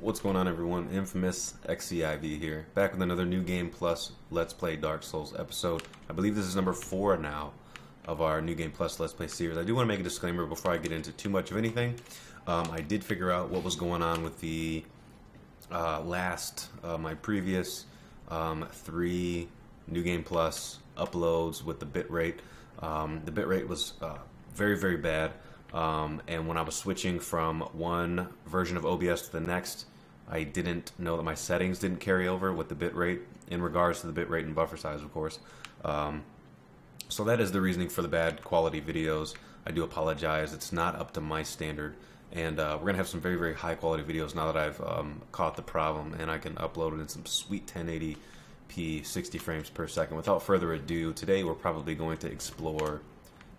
What's going on, everyone? InfamousXCIV here, back with another New Game Plus Let's Play Dark Souls episode. I believe this is number 4 now of our New Game Plus Let's Play series. I do want to make a disclaimer before I get into too much of anything. I did figure out what was going on with the my previous 3 New Game Plus uploads with the bitrate. The bitrate was very, very bad. And when I was switching from one version of OBS to the next, I didn't know that my settings didn't carry over with the bitrate in regards to the bitrate and buffer size, of course. So that is the reasoning for the bad quality videos. I do apologize. It's not up to my standard. And we're going to have some very, very high quality videos now that I've caught the problem and I can upload it in some sweet 1080p 60 frames per second. Without further ado, today we're probably going to explore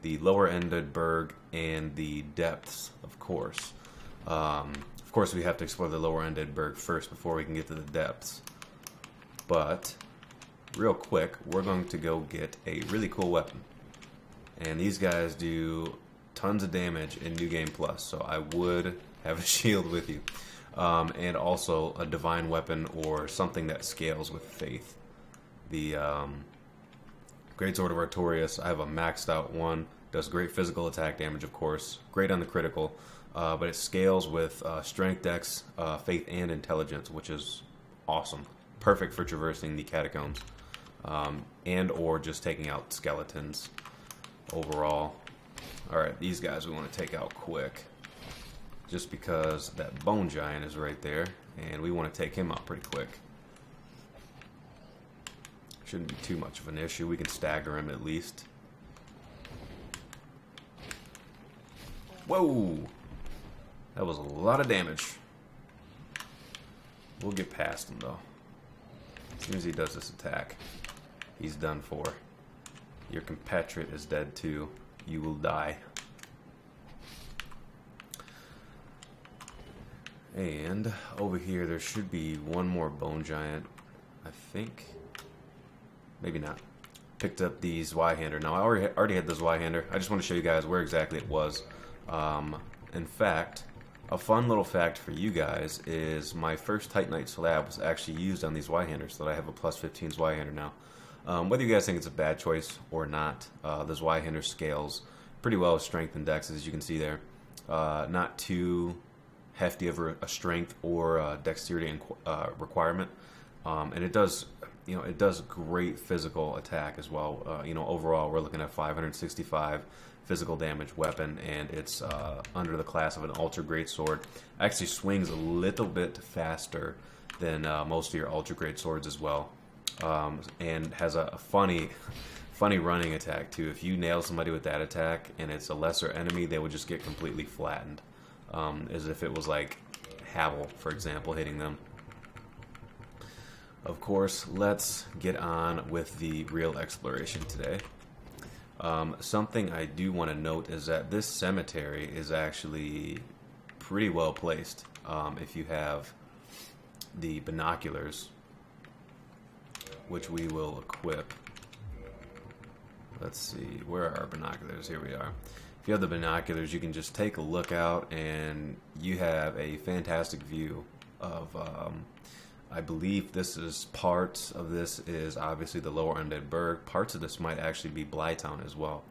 the lower-ended burg and the depths, of course. Of course, we have to explore the lower-ended burg first before we can get to the depths. But, real quick, we're going to go get a really cool weapon. And these guys do tons of damage in New Game Plus, so I would have a shield with you. And also a divine weapon or something that scales with faith. The Greatsword of Artorias, I have a maxed out one. Does great physical attack damage, of course. Great on the critical. But it scales with strength, dex, faith, and intelligence, which is awesome. Perfect for traversing the catacombs. And or just taking out skeletons overall. Alright, these guys we want to take out quick. Just because that bone giant is right there. And we want to take him out pretty quick. Shouldn't be too much of an issue. We can stagger him at least. Whoa! That was a lot of damage. We'll get past him though. As soon as he does this attack, he's done for. Your compatriot is dead too. You will die. And over here there should be one more bone giant, I think. Maybe not. Picked up the Zweihander. Now, I already had the Zweihander. I just want to show you guys where exactly it was. In fact, a fun little fact for you guys is my first Titanite slab was actually used on these Zweihanders, so that I have a plus 15 Zweihander now. Whether you guys think it's a bad choice or not, the Zweihander scales pretty well with strength and dex, as you can see there. Not too hefty of a strength or dexterity requirement. And it does... it does great physical attack as well. Overall, we're looking at 565 physical damage weapon, and it's under the class of an Ultra Greatsword. Actually swings a little bit faster than most of your Ultra Greatswords as well, and has a funny running attack too. If you nail somebody with that attack and it's a lesser enemy, they would just get completely flattened, as if it was like Havel, for example, hitting them. Of course, let's get on with the real exploration today. Something I do want to note is that this cemetery is actually pretty well placed if you have the binoculars, which we will equip. Let's see, where are our binoculars? Here we are. If you have the binoculars, you can just take a look out and you have a fantastic view of... I believe this is parts of this is obviously the lower undead burg. Parts of this might actually be Blytown as well.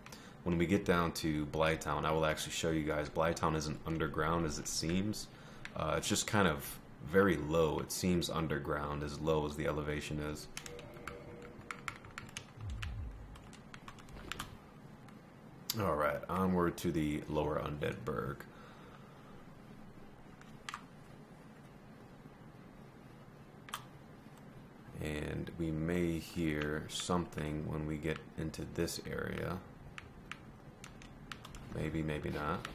When we get down to Blytown, I will actually show you guys. Blytown isn't underground as it seems. It's just kind of very low. It seems underground, as low as the elevation is. Alright, onward to the lower undead burg. And we may hear something when we get into this area. Maybe, maybe not.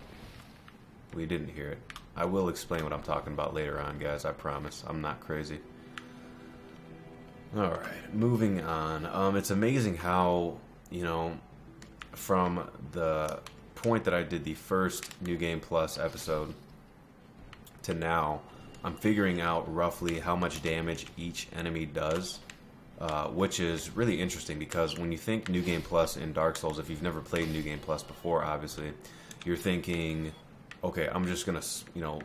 We didn't hear it. I will explain what I'm talking about later on, guys. I promise. I'm not crazy. Alright, moving on. It's amazing how, from the point that I did the first New Game Plus episode to now, I'm figuring out roughly how much damage each enemy does, which is really interesting because when you think New Game Plus in Dark Souls, if you've never played New Game Plus before, obviously, you're thinking okay, I'm just gonna,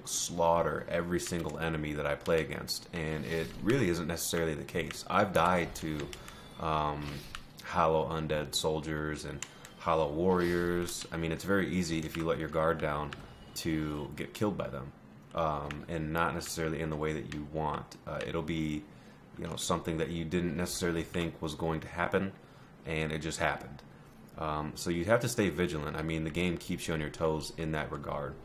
slaughter every single enemy that I play against, and it really isn't necessarily the case. I've died to hollow undead soldiers and hollow warriors. I mean, it's very easy if you let your guard down to get killed by them, and not necessarily in the way that you want. It'll be, something that you didn't necessarily think was going to happen, and it just happened. So you have to stay vigilant. I mean, the game keeps you on your toes in that regard.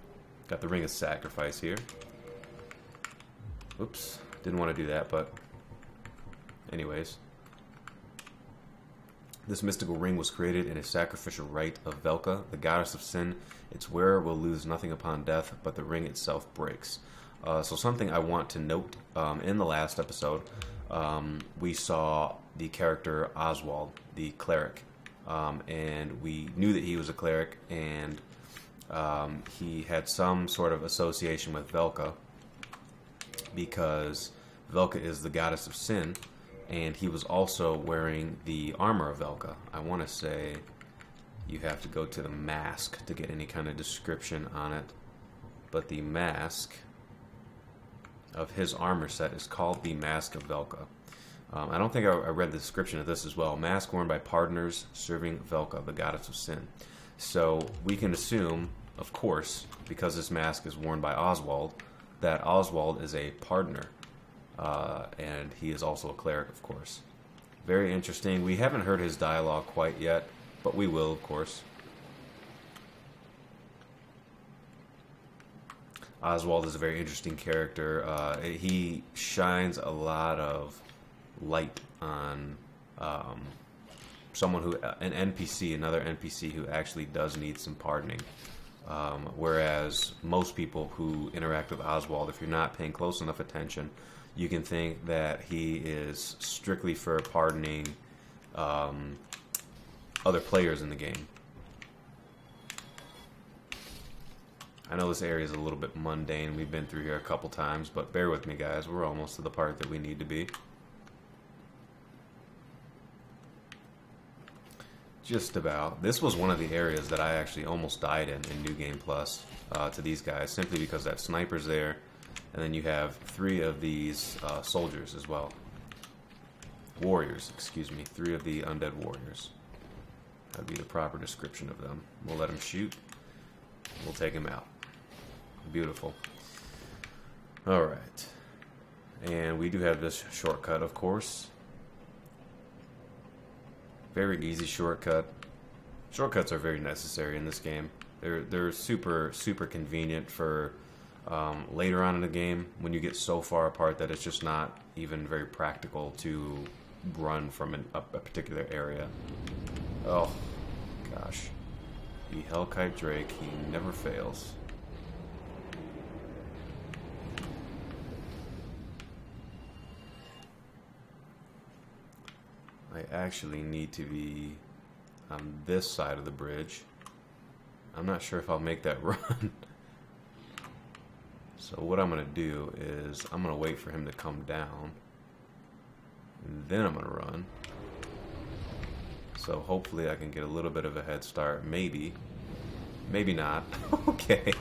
Got the Ring of Sacrifice here. Oops, didn't want to do that, but anyways. This mystical ring was created in a sacrificial rite of Velka, the goddess of sin. Its wearer will lose nothing upon death, but the ring itself breaks. So something I want to note, in the last episode, we saw the character Oswald, the cleric. And we knew that he was a cleric, and he had some sort of association with Velka, because Velka is the goddess of sin, and he was also wearing the armor of Velka. I want to say you have to go to the mask to get any kind of description on it, but the mask of his armor set is called the Mask of Velka. I don't think I read the description of this as well. Mask worn by pardoners serving Velka, the goddess of sin. So we can assume, of course, because this mask is worn by Oswald, that Oswald is a pardoner. And he is also a cleric, of course. Very interesting. We haven't heard his dialogue quite yet, but we will, of course. Oswald is a very interesting character. He shines a lot of light on someone who, an NPC, another NPC who actually does need some pardoning. Whereas most people who interact with Oswald, if you're not paying close enough attention, you can think that he is strictly for pardoning other players in the game. I know this area is a little bit mundane. We've been through here a couple times, but bear with me, guys. We're almost to the part that we need to be. Just about. This was one of the areas that I actually almost died in New Game Plus to these guys, simply because that sniper's there, and then you have 3 of these soldiers as well. Warriors, excuse me. 3 of the undead warriors. That would be the proper description of them. We'll let them shoot. We'll take him out. Beautiful. Alright. And we do have this shortcut, of course. Very easy shortcut. Shortcuts are very necessary in this game. They're super convenient for later on in the game, when you get so far apart that it's just not even very practical to run from a particular area. Oh, gosh. The Hellkite Drake, he never fails. I actually need to be on this side of the bridge. I'm not sure if I'll make that run. So what I'm going to do is I'm going to wait for him to come down, and then I'm going to run. So hopefully I can get a little bit of a head start. Maybe. Maybe not. Okay.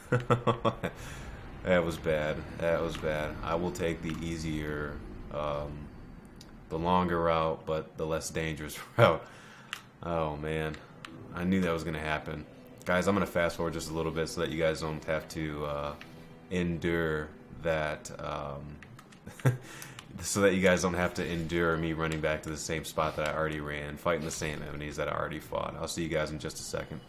That was bad. That was bad. I will take the easier, the longer route, but the less dangerous route. Oh, man. I knew that was going to happen. Guys, I'm going to fast forward just a little bit so that you guys don't have to endure that, so that you guys don't have to endure me running back to the same spot that I already ran, fighting the same enemies that I already fought. I'll see you guys in just a second.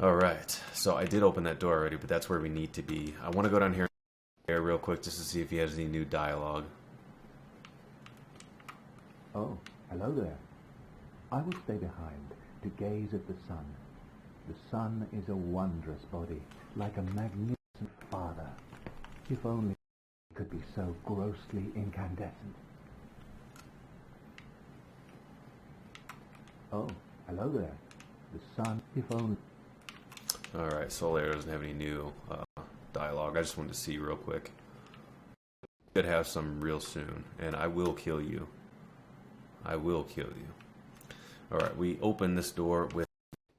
Alright, so I did open that door already, but that's where we need to be. I want to go down here real quick just to see if he has any new dialogue. Oh, hello there. I will stay behind to gaze at the sun. The sun is a wondrous body, like a magnificent father. If only it could be so grossly incandescent. Oh, hello there. The sun, if only... Alright, Solaire doesn't have any new dialogue. I just wanted to see real quick. Should have some real soon, and I will kill you. I will kill you. Alright, we open this door with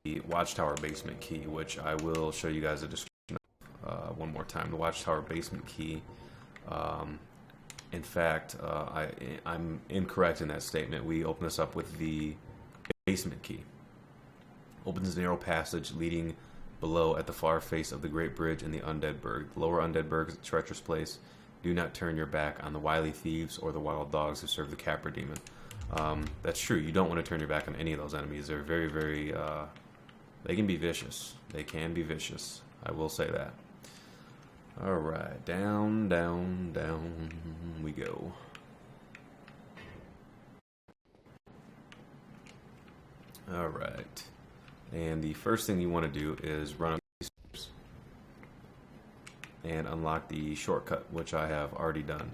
the Watchtower basement key, which I will show you guys a description of one more time. The Watchtower basement key. In fact, I'm incorrect in that statement. We open this up with the basement key. Opens the narrow passage leading below at the far face of the Great Bridge in the Undead Burg. The lower Undead Burg is a treacherous place. Do not turn your back on the wily thieves or the wild dogs who serve the Capra demon. That's true. You don't want to turn your back on any of those enemies. They're very, very... they can be vicious. They can be vicious. I will say that. Alright. Down, down, down we go. Alright. And the first thing you want to do is run up these stairs and unlock the shortcut, which I have already done.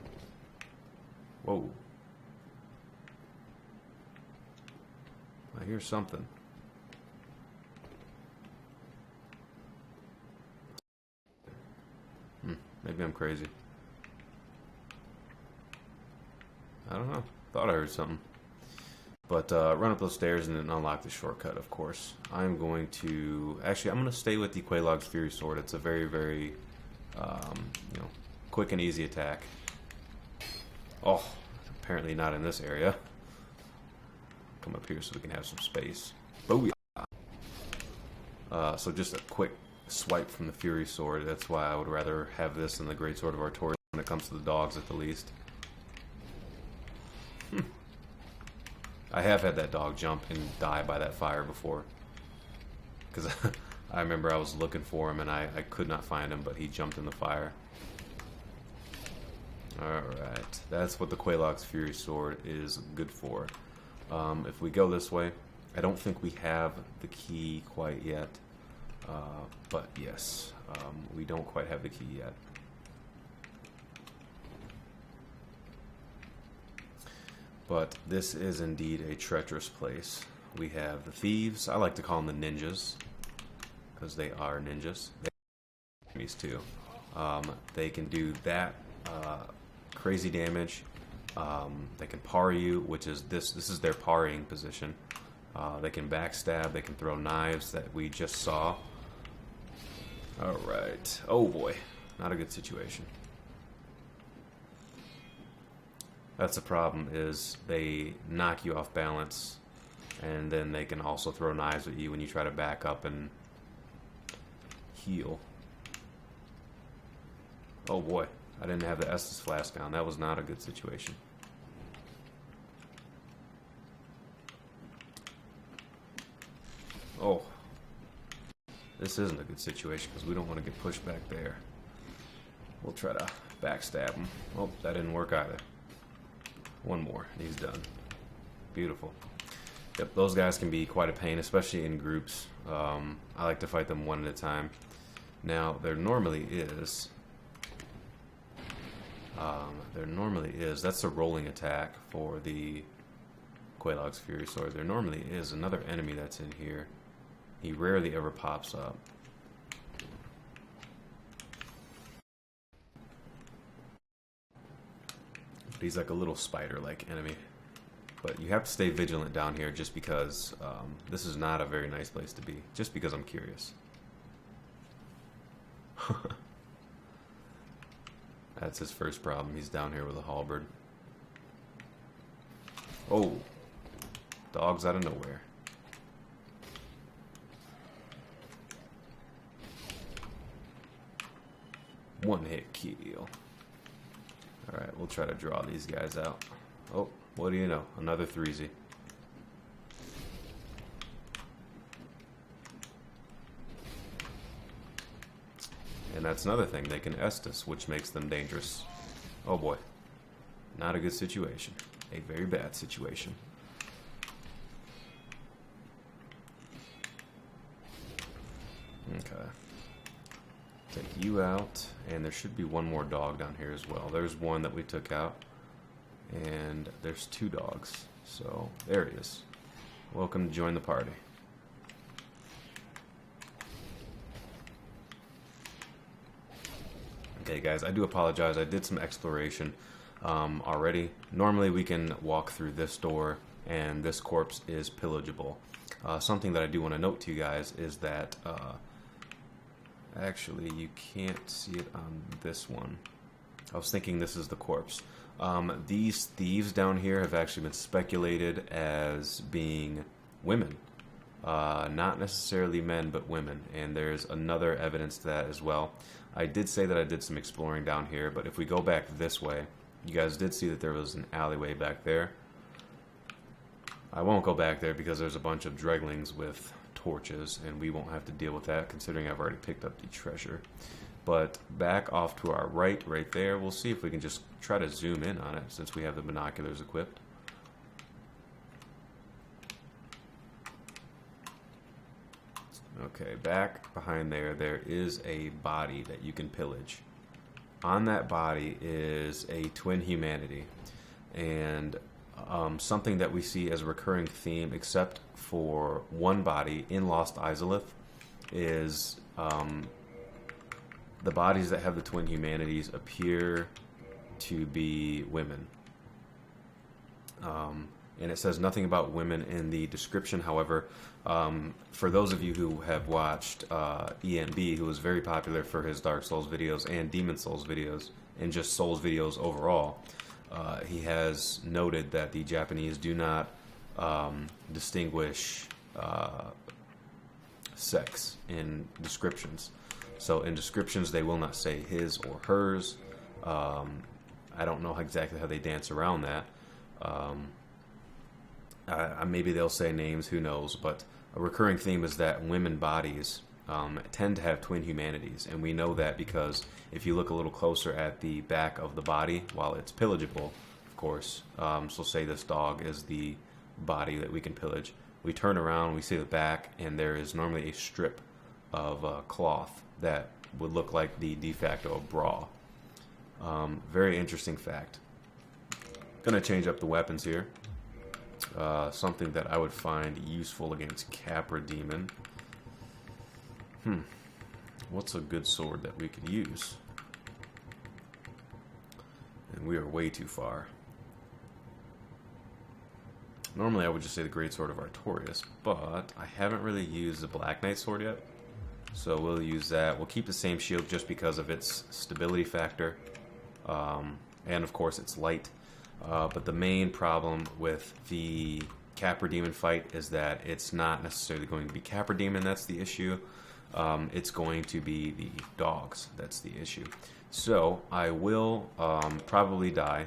Whoa. I hear something. Maybe I'm crazy. I don't know. Thought I heard something. But run up those stairs and then unlock the shortcut, of course. I'm going to... Actually, I'm going to stay with the Quelaag's Fury Sword. It's a very, very, quick and easy attack. Oh, apparently not in this area. Come up here so we can have some space. Booyah! So just a quick swipe from the Fury Sword. That's why I would rather have this than the Great Sword of Artorias when it comes to the dogs at the least. I have had that dog jump and die by that fire before. Because I remember I was looking for him and I could not find him, but he jumped in the fire. Alright, that's what the Quelaag's Fury Sword is good for. If we go this way, I don't think we have the key quite yet. But yes, we don't quite have the key yet. But this is indeed a treacherous place. We have the thieves. I like to call them the ninjas, because they are ninjas. They are enemies too. They can do that crazy damage. They can par you, which is this is their parrying position. They can backstab. They can throw knives that we just saw. Alright. Oh boy. Not a good situation. That's the problem, is they knock you off balance, and then they can also throw knives at you when you try to back up and heal. Oh boy. I didn't have the Estus flask down. That was not a good situation. Oh. This isn't a good situation because we don't want to get pushed back there. We'll try to backstab him. Oh, that didn't work either. One more, and he's done. Beautiful. Yep, those guys can be quite a pain, especially in groups. I like to fight them one at a time. Now, there normally is... that's a rolling attack for the Quelaag's Fury Sword. There normally is another enemy that's in here. He rarely ever pops up. But he's like a little spider-like enemy. But you have to stay vigilant down here just because this is not a very nice place to be. Just because I'm curious. That's his first problem. He's down here with a halberd. Oh. Dogs out of nowhere. One hit kill. Alright, we'll try to draw these guys out. Oh, what do you know? Another 3Z. And that's another thing. They can Estus, which makes them dangerous. Oh boy. Not a good situation. A very bad situation. Okay. Take you out, and there should be one more dog down here as well. There's one that we took out, and there's two dogs. So there he is. Welcome to join the party. Okay guys, I do apologize. I did some exploration already. Normally we can walk through this door and this corpse is pillageable. something that I do want to note to you guys is that actually you can't see it on this one. I was thinking this is the corpse. These thieves down here have actually been speculated as being women. Not necessarily men, but women. And there's another evidence to that as well. I did say that I did some exploring down here, but if we go back this way, you guys did see that there was an alleyway back there. I won't go back there because there's a bunch of dreglings with torches, and we won't have to deal with that considering I've already picked up the treasure. But back off to our right there, we'll see if we can just try to zoom in on it since we have the binoculars equipped. Okay, back behind there is a body that you can pillage. On that body is a twin humanity, and something that we see as a recurring theme, except for one body in Lost Izalith, is the bodies that have the twin humanities appear to be women. And it says nothing about women in the description. However, for those of you who have watched EMB, who was very popular for his Dark Souls videos and Demon Souls videos, and just Souls videos overall, he has noted that the Japanese do not distinguish sex in descriptions. So in descriptions, they will not say his or hers. I don't know exactly how they dance around that. Maybe they'll say names, who knows, but a recurring theme is that women bodies tend to have twin humanities, and we know that because if you look a little closer at the back of the body, while it's pillageable, of course, so say this dog is the body that we can pillage, we turn around, we see the back, and there is normally a strip of cloth that would look like the de facto bra. Very interesting fact. Gonna change up the weapons here. Something that I would find useful against Capra Demon. What's a good sword that we could use? And we are way too far. Normally I would just say the Great Sword of Artorias, but I haven't really used the Black Knight sword yet. So we'll use that. We'll keep the same shield just because of its stability factor. And of course it's light. But the main problem with the Capra Demon fight is that it's not necessarily going to be Capra Demon that's the issue. It's going to be the dogs that's the issue. So I will probably die,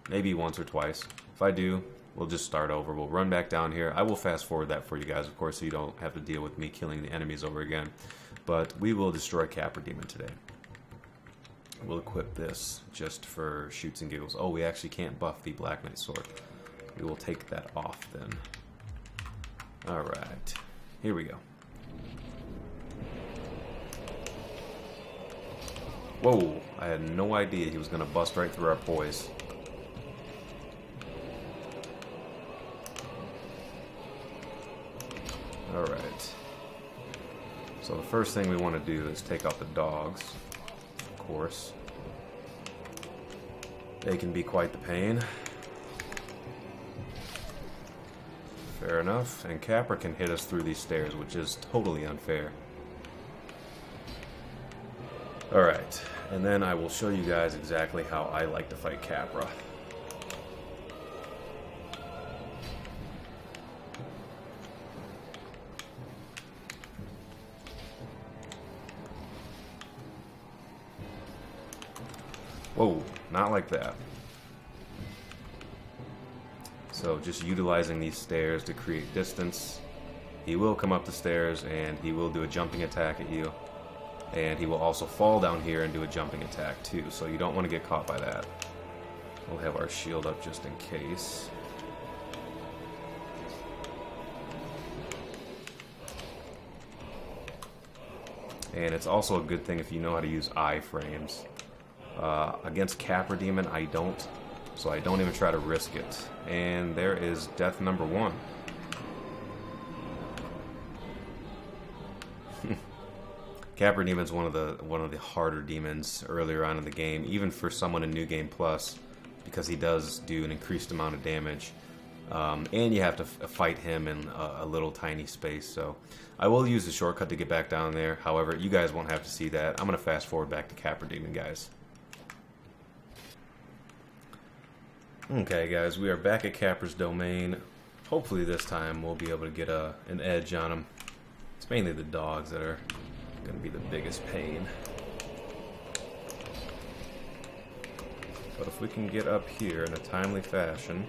maybe once or twice. If I do, we'll just start over. We'll run back down here. I will fast forward that for you guys, of course, so you don't have to deal with me killing the enemies over again. But we will destroy Capra Demon today. We'll equip this just for shoots and giggles. Oh, we actually can't buff the Black Knight sword. We will take that off then. Alright, here we go. Whoa, I had no idea he was going to bust right through our poise. Alright. So the first thing we want to do is take out the dogs. Of course. They can be quite the pain. Fair enough. And Capra can hit us through these stairs, which is totally unfair. Alright, and then I will show you guys exactly how I like to fight Capra. Whoa, not like that. So just utilizing these stairs to create distance. He will come up the stairs and he will do a jumping attack at you. And he will also fall down here and do a jumping attack too, so you don't want to get caught by that. We'll have our shield up just in case. And it's also a good thing if you know how to use iframes. Against Capra Demon, I don't, so I don't even try to risk it. And there is death number 1. Capra Demon's one of the harder demons earlier on in the game, even for someone in New Game Plus, because he does do an increased amount of damage. and you have to fight him in a little tiny space. So I will use the shortcut to get back down there. However, you guys won't have to see that. I'm going to fast forward back to Capra Demon, guys. Okay, guys, we are back at Capra's domain. Hopefully this time we'll be able to get an edge on him. It's mainly the dogs that are going to be the biggest pain. But if we can get up here in a timely fashion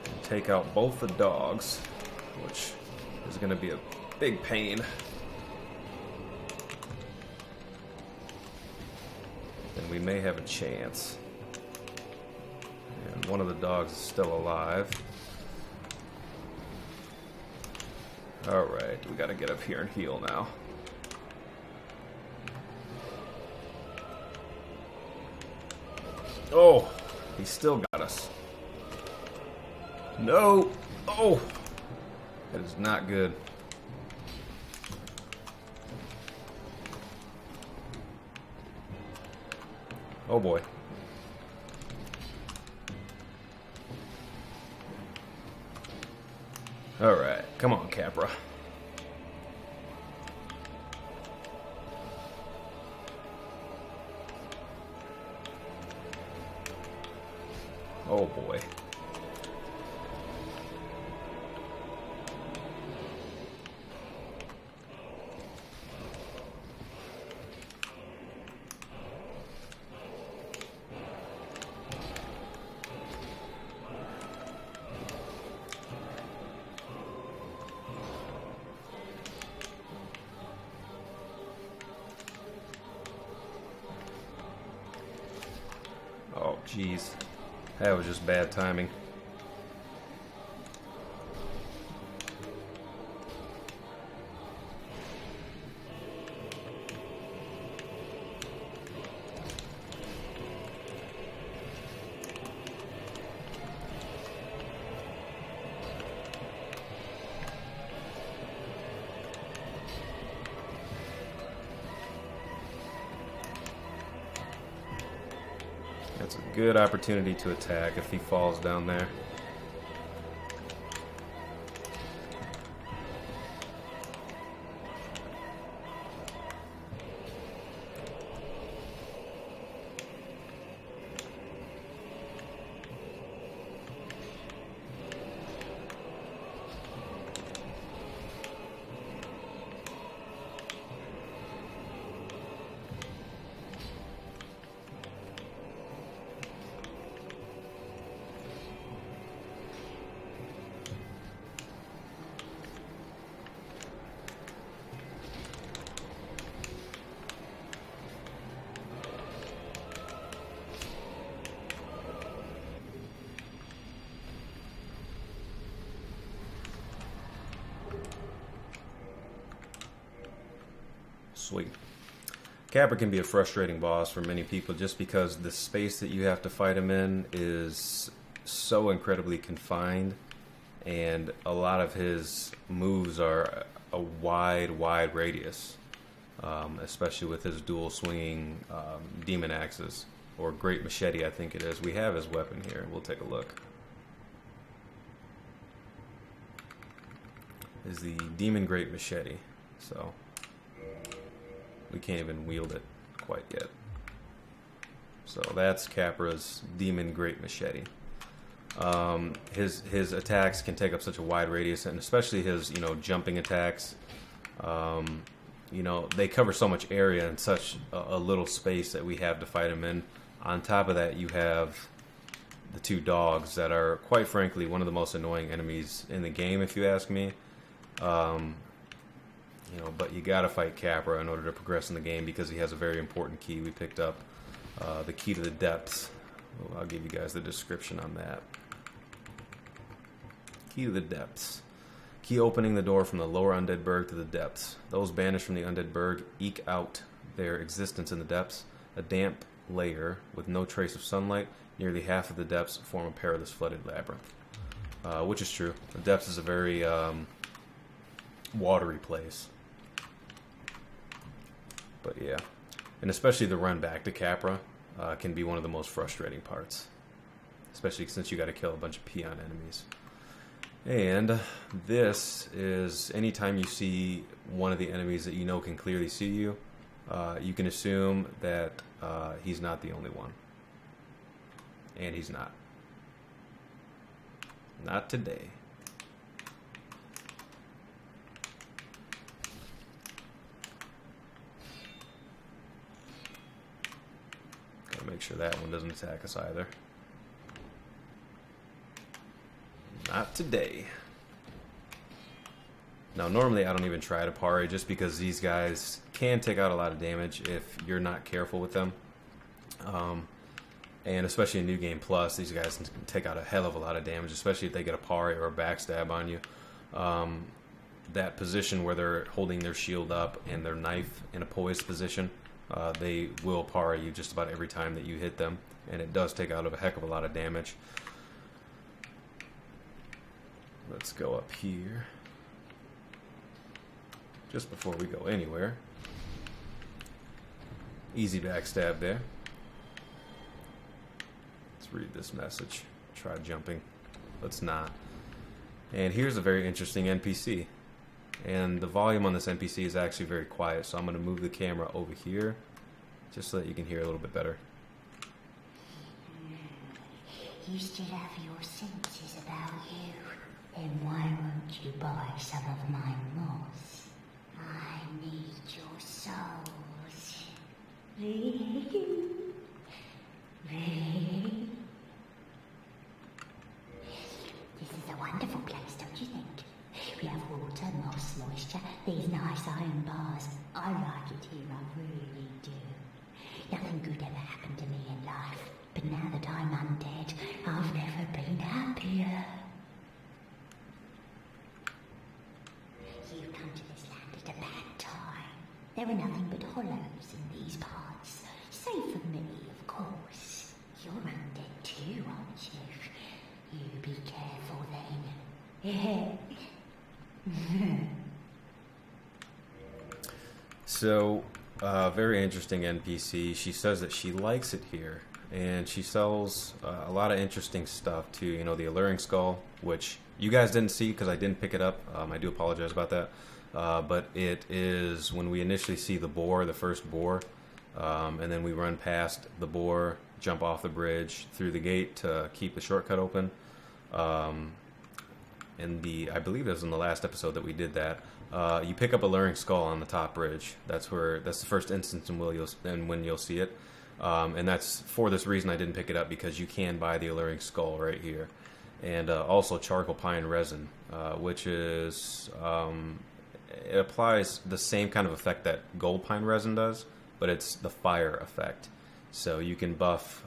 and take out both the dogs, which is going to be a big pain, then we may have a chance. And one of the dogs is still alive. Alright, we got to get up here and heal now. Oh, he still got us. No! Oh! That is not good. Oh boy. Alright, come on, Capra. Oh boy. Oh, jeez. That was just bad timing. That's a good opportunity to attack if he falls down there. Sweet. Capra can be a frustrating boss for many people just because the space that you have to fight him in is so incredibly confined, and a lot of his moves are a wide radius, especially with his dual swinging demon axes, or great machete I think it is. We have his weapon here. We'll take a look. Is the demon great machete. So we can't even wield it quite yet. So that's Capra's Demon Great Machete. His attacks can take up such a wide radius, and especially his jumping attacks. They cover so much area in such a little space that we have to fight him in. On top of that, you have the two dogs that are, quite frankly, one of the most annoying enemies in the game, if you ask me. But you gotta fight Capra in order to progress in the game because he has a very important key we picked up, the key to the depths. I'll give you guys the description on that. Key to the depths. Key opening the door from the lower undead burg to the depths. Those banished from the undead burg eke out their existence in the depths. A damp layer with no trace of sunlight. Nearly half of the depths form a perilous flooded labyrinth. Which is true. The depths is a very watery place. But yeah, and especially the run back to Capra can be one of the most frustrating parts. especially since you got to kill a bunch of peon enemies. And this is anytime you see one of the enemies that you know can clearly see you, you can assume that he's not the only one. And he's not. Not today. Gotta make sure that one doesn't attack us either. Not today. Now, normally I don't even try to parry just because these guys can take out a lot of damage if you're not careful with them. And especially in New Game Plus, these guys can take out a hell of a lot of damage, especially if they get a parry or a backstab on you. That position where they're holding their shield up and their knife in a poised position, they will parry you just about every time that you hit them. And it does take out a heck of a lot of damage. Let's go up here. Just before we go anywhere. Easy backstab there. Let's read this message. Try jumping. Let's not. And here's a very interesting NPC. And the volume on this NPC is actually very quiet, so I'm going to move the camera over here just so that you can hear a little bit better. You still have your senses about you. Then why won't you buy some of my moss? I need your souls. This is a wonderful place, don't you think? We have water, moss, moisture, these nice iron bars. I like it here, I really do. Nothing good ever happened to me in life, but now that I'm undead, I've never been happier. You've come to this land at a bad time. There are nothing but hollows in these parts. Save for me, of course. You're undead too, aren't you? You be careful then. So, very interesting NPC. She says that she likes it here, and she sells a lot of interesting stuff too. You know, the alluring skull, which you guys didn't see because I didn't pick it up. I do apologize about that. But it is when we initially see the boar, the first boar, and then we run past the boar, jump off the bridge through the gate to keep the shortcut open. I believe it was in the last episode that we did that. You pick up a alluring skull on the top bridge. That's the first instance in when you'll see it. And that's for this reason I didn't pick it up, because you can buy the alluring skull right here. And also charcoal pine resin, which is it applies the same kind of effect that gold pine resin does, but it's the fire effect. So you can buff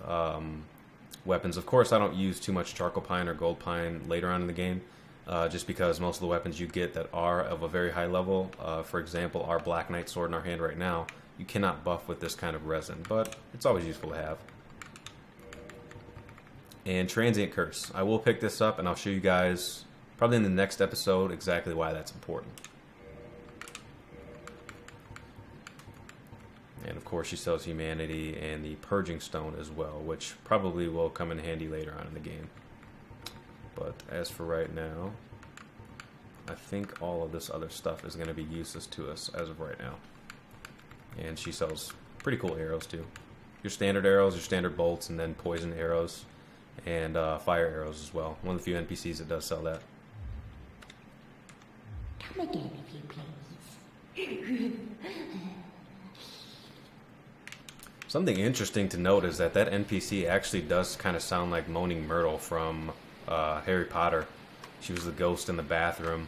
weapons. Of course, I don't use too much charcoal pine or gold pine later on in the game, just because most of the weapons you get that are of a very high level, for example, our Black Knight sword in our hand right now, you cannot buff with this kind of resin, but it's always useful to have. And Transient Curse. I will pick this up and I'll show you guys probably in the next episode exactly why that's important. And of course she sells Humanity and the Purging Stone as well, which probably will come in handy later on in the game. But as for right now, I think all of this other stuff is going to be useless to us as of right now. And she sells pretty cool arrows too. Your standard arrows, your standard bolts, and then poison arrows. And fire arrows as well. One of the few NPCs that does sell that. Come again, if you please. Something interesting to note is that NPC actually does kind of sound like Moaning Myrtle from Harry Potter. She was the ghost in the bathroom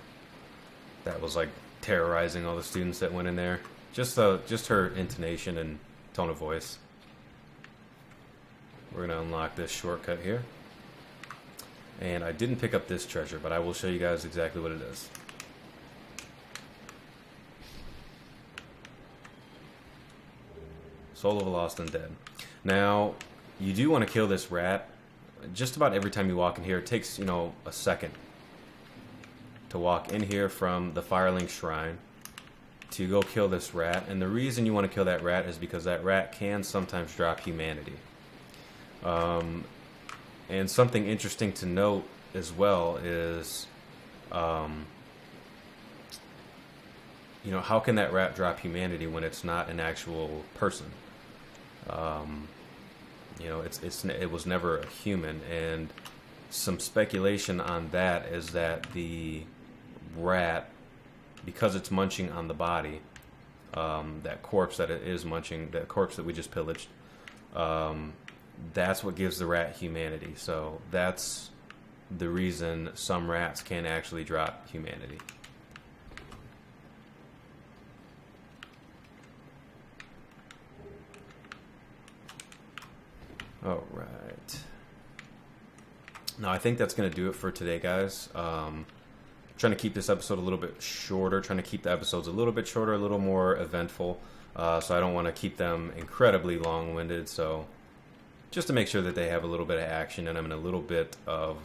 that was like terrorizing all the students that went in there. Just her intonation and tone of voice. We're going to unlock this shortcut here. And I didn't pick up this treasure, but I will show you guys exactly what it is. Soul of a Lost Undead. Now, you do want to kill this rat. Just about every time you walk in here, it takes, a second to walk in here from the Firelink Shrine to go kill this rat. And the reason you want to kill that rat is because that rat can sometimes drop humanity. And something interesting to note as well is, you know, how can that rat drop humanity when it's not an actual person? You know, it was never a human, and some speculation on that is that the rat, because it's munching on the body, that corpse that it is munching, that corpse that we just pillaged, that's what gives the rat humanity. So that's the reason some rats can actually drop humanity. All right. Now I think that's going to do it for today, guys. Trying to keep this episode a little bit shorter, trying to keep the episodes a little bit shorter, a little more eventful. So I don't want to keep them incredibly long-winded. So just to make sure that they have a little bit of action and I'm in a little bit of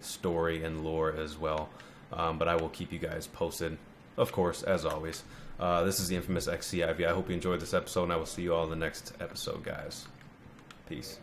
story and lore as well. But I will keep you guys posted, of course, as always. This is the infamous XCIV. I hope you enjoyed this episode, and I will see you all in the next episode, guys. Peace.